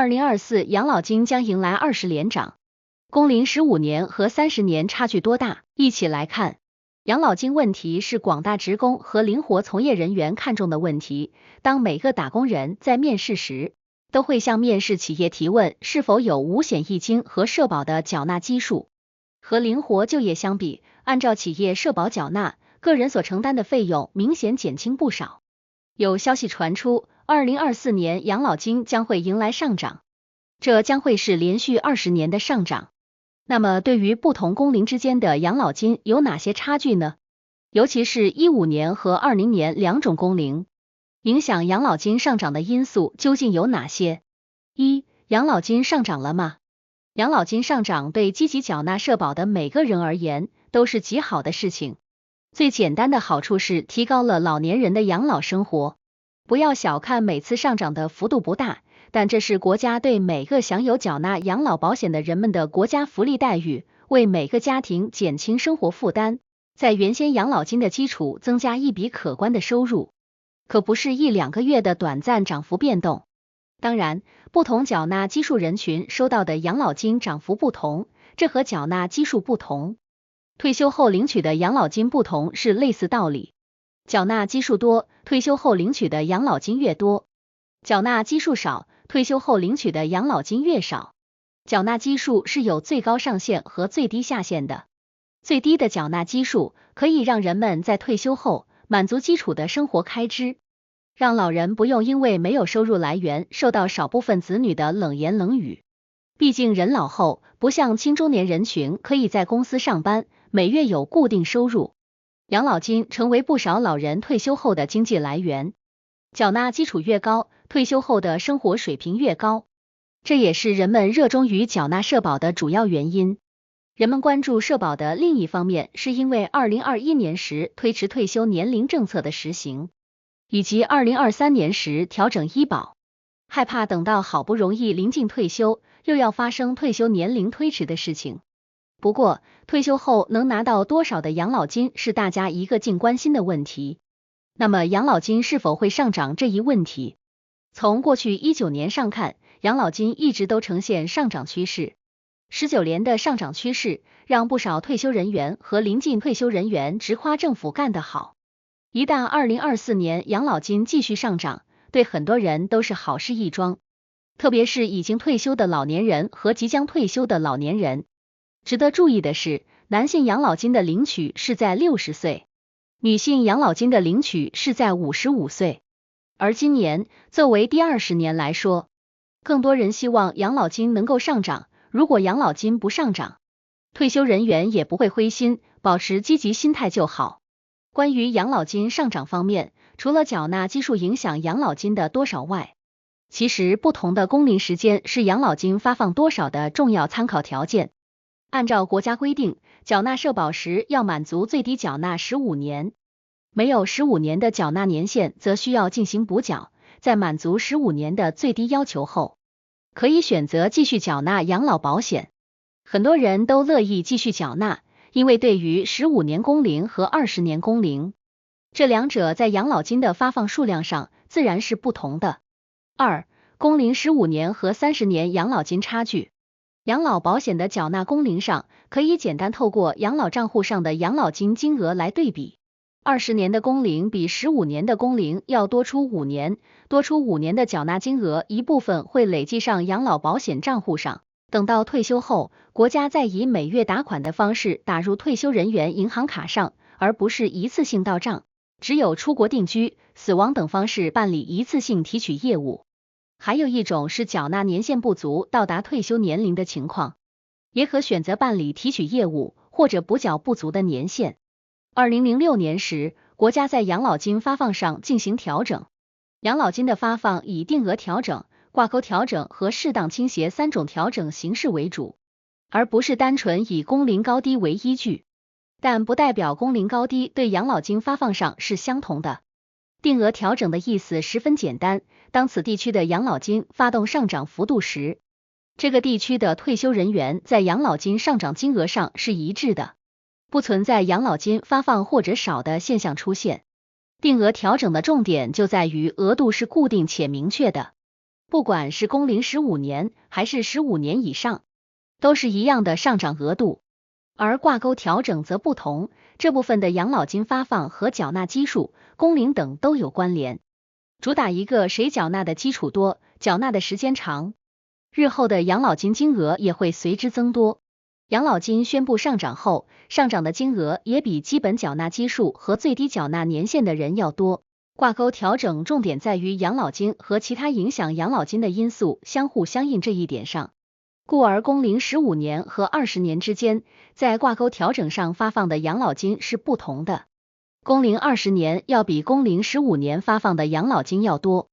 2024养老金将迎来20连涨，工龄15年和30年差距多大？一起来看。养老金问题是广大职工和灵活从业人员看重的问题。当每个打工人在面试时，都会向面试企业提问是否有五险一金和社保的缴纳基数。和灵活就业相比，按照企业社保缴纳，个人所承担的费用明显减轻不少。有消息传出，2024年养老金将会迎来上涨，这将会是连续20年的上涨。那么对于不同工龄之间的养老金有哪些差距呢？尤其是15年和20年两种工龄，影响养老金上涨的因素究竟有哪些？一、养老金上涨了吗？养老金上涨对积极缴纳社保的每个人而言都是极好的事情。最简单的好处是提高了老年人的养老生活。不要小看每次上涨的幅度不大，但这是国家对每个享有缴纳养老保险的人们的国家福利待遇，为每个家庭减轻生活负担，在原先养老金的基础增加一笔可观的收入，可不是1、2个月的短暂涨幅变动。当然，不同缴纳基数人群收到的养老金涨幅不同，这和缴纳基数不同，退休后领取的养老金不同是类似道理。缴纳基数多，退休后领取的养老金越多；缴纳基数少，退休后领取的养老金越少。缴纳基数是有最高上限和最低下限的。最低的缴纳基数可以让人们在退休后满足基础的生活开支，让老人不用因为没有收入来源受到少部分子女的冷言冷语。毕竟人老后不像青中年人群可以在公司上班，每月有固定收入。养老金成为不少老人退休后的经济来源，缴纳基础越高，退休后的生活水平越高，这也是人们热衷于缴纳社保的主要原因。人们关注社保的另一方面，是因为2021年时推迟退休年龄政策的实行，以及2023年时调整医保，害怕等到好不容易临近退休，又要发生退休年龄推迟的事情。不过，退休后能拿到多少的养老金是大家一个劲关心的问题。那么养老金是否会上涨这一问题，从过去19年上看，养老金一直都呈现上涨趋势。19年的上涨趋势让不少退休人员和临近退休人员直夸政府干得好。一旦2024年养老金继续上涨，对很多人都是好事一桩，特别是已经退休的老年人和即将退休的老年人。值得注意的是，男性养老金的领取是在60岁，女性养老金的领取是在55岁。而今年作为第20年来说，更多人希望养老金能够上涨，如果养老金不上涨，退休人员也不会灰心，保持积极心态就好。关于养老金上涨方面，除了缴纳基数影响养老金的多少外，其实不同的工龄时间是养老金发放多少的重要参考条件。按照国家规定，缴纳社保时要满足最低缴纳15年，没有15年的缴纳年限则需要进行补缴，在满足15年的最低要求后，可以选择继续缴纳养老保险。很多人都乐意继续缴纳，因为对于15年工龄和20年工龄，这两者在养老金的发放数量上自然是不同的。二、工龄15年和30年养老金差距。养老保险的缴纳工龄上，可以简单透过养老账户上的养老金金额来对比。20年的工龄比15年的工龄要多出5年，多出5年的缴纳金额一部分会累计上养老保险账户上，等到退休后，国家再以每月打款的方式打入退休人员银行卡上，而不是一次性到账。只有出国定居、死亡等方式办理一次性提取业务。还有一种是缴纳年限不足到达退休年龄的情况，也可选择办理提取业务或者补缴不足的年限。2006年时，国家在养老金发放上进行调整，养老金的发放以定额调整、挂钩调整和适当倾斜3种调整形式为主，而不是单纯以工龄高低为依据。但不代表工龄高低对养老金发放上是相同的。定额调整的意思十分简单，当此地区的养老金发动上涨幅度时，这个地区的退休人员在养老金上涨金额上是一致的，不存在养老金发放或者少的现象出现。定额调整的重点就在于额度是固定且明确的，不管是工龄15年还是15年以上，都是一样的上涨额度。而挂钩调整则不同，这部分的养老金发放和缴纳基数、工龄等都有关联，主打一个谁缴纳的基础多，缴纳的时间长，日后的养老金金额也会随之增多。养老金宣布上涨后，上涨的金额也比基本缴纳基数和最低缴纳年限的人要多。挂钩调整重点在于养老金和其他影响养老金的因素相互相应这一点上。故而工龄15年和20年之间，在挂钩调整上发放的养老金是不同的。工龄20年要比工龄15年发放的养老金要多，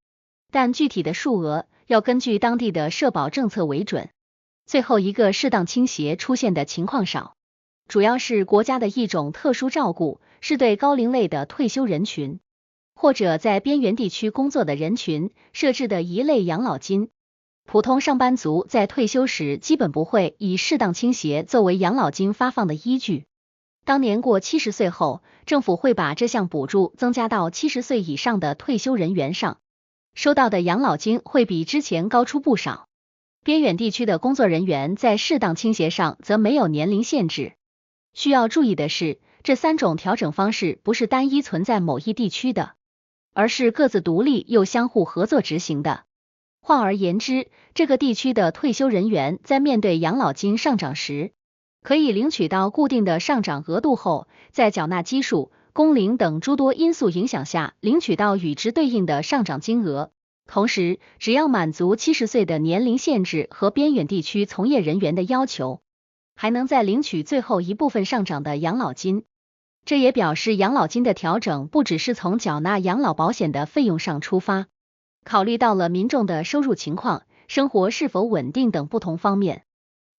但具体的数额要根据当地的社保政策为准。最后一个适当倾斜出现的情况少，主要是国家的一种特殊照顾，是对高龄类的退休人群，或者在边缘地区工作的人群设置的一类养老金。普通上班族在退休时基本不会以适当倾斜作为养老金发放的依据。当年过70岁后，政府会把这项补助增加到70岁以上的退休人员上，收到的养老金会比之前高出不少。边远地区的工作人员在适当倾斜上则没有年龄限制。需要注意的是，这3种调整方式不是单一存在某一地区的，而是各自独立又相互合作执行的。换而言之，这个地区的退休人员在面对养老金上涨时，可以领取到固定的上涨额度后，在缴纳基数、工龄等诸多因素影响下，领取到与之对应的上涨金额。同时，只要满足70岁的年龄限制和边远地区从业人员的要求，还能再领取最后一部分上涨的养老金。这也表示养老金的调整不只是从缴纳养老保险的费用上出发，考虑到了民众的收入情况、生活是否稳定等不同方面，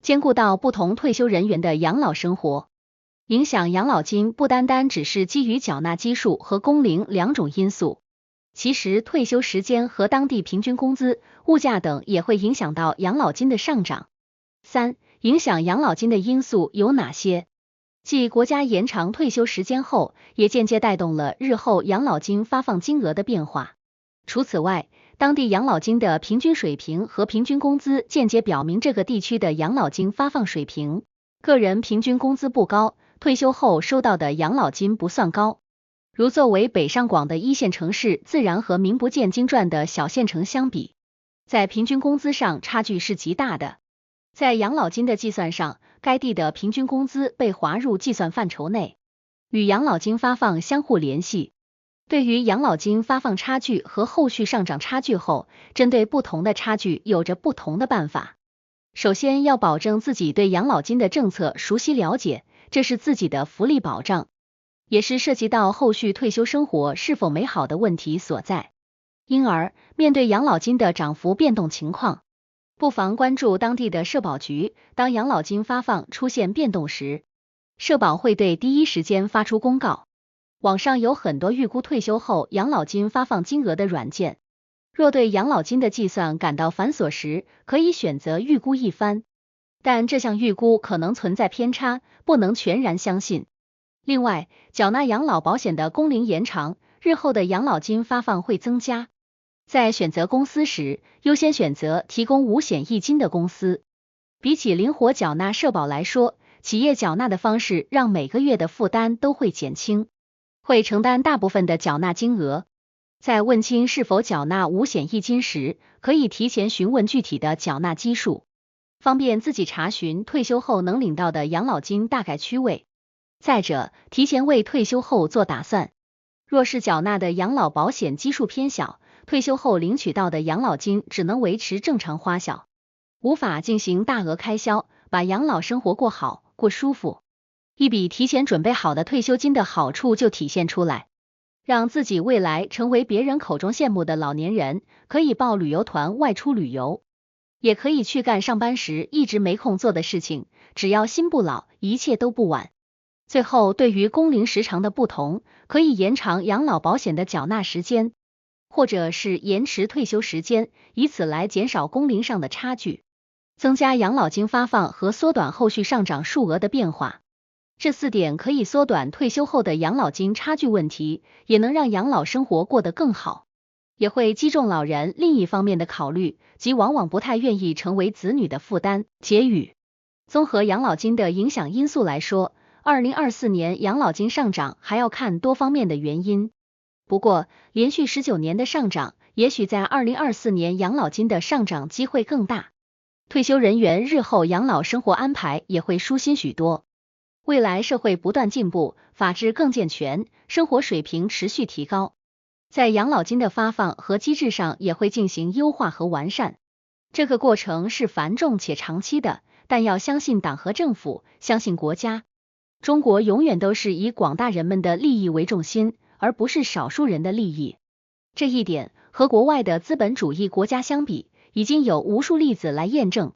兼顾到不同退休人员的养老生活。影响养老金不单单只是基于缴纳基数和工龄2种因素，其实退休时间和当地平均工资、物价等也会影响到养老金的上涨。3、影响养老金的因素有哪些？继国家延长退休时间后，也间接带动了日后养老金发放金额的变化。除此外，当地养老金的平均水平和平均工资间接表明这个地区的养老金发放水平。个人平均工资不高，退休后收到的养老金不算高。如作为北上广的1线城市，自然和名不见经传的小县城相比，在平均工资上差距是极大的。在养老金的计算上，该地的平均工资被划入计算范畴内，与养老金发放相互联系。对于养老金发放差距和后续上涨差距后，针对不同的差距有着不同的办法。首先要保证自己对养老金的政策熟悉了解，这是自己的福利保障，也是涉及到后续退休生活是否美好的问题所在。因而，面对养老金的涨幅变动情况，不妨关注当地的社保局，当养老金发放出现变动时，社保会对第一时间发出公告。网上有很多预估退休后养老金发放金额的软件，若对养老金的计算感到繁琐时，可以选择预估一番，但这项预估可能存在偏差，不能全然相信。另外，缴纳养老保险的工龄延长，日后的养老金发放会增加。在选择公司时，优先选择提供五险一金的公司。比起灵活缴纳社保来说，企业缴纳的方式让每个月的负担都会减轻，会承担大部分的缴纳金额。在问清是否缴纳五险一金时，可以提前询问具体的缴纳基数，方便自己查询退休后能领到的养老金大概区位。再者，提前为退休后做打算，若是缴纳的养老保险基数偏小，退休后领取到的养老金只能维持正常花销，无法进行大额开销，把养老生活过好、过舒服。一笔提前准备好的退休金的好处就体现出来，让自己未来成为别人口中羡慕的老年人，可以报旅游团外出旅游，也可以去干上班时一直没空做的事情，只要心不老，一切都不晚。最后，对于工龄时长的不同，可以延长养老保险的缴纳时间，或者是延迟退休时间，以此来减少工龄上的差距，增加养老金发放和缩短后续上涨数额的变化。这4点可以缩短退休后的养老金差距问题，也能让养老生活过得更好。也会击中老人另一方面的考虑，即往往不太愿意成为子女的负担。结语：综合养老金的影响因素来说，2024年养老金上涨还要看多方面的原因。不过，连续19年的上涨，也许在2024年养老金的上涨机会更大。退休人员日后养老生活安排也会舒心许多。未来社会不断进步，法治更健全，生活水平持续提高。在养老金的发放和机制上也会进行优化和完善。这个过程是繁重且长期的，但要相信党和政府，相信国家。中国永远都是以广大人们的利益为重心，而不是少数人的利益。这一点和国外的资本主义国家相比，已经有无数例子来验证。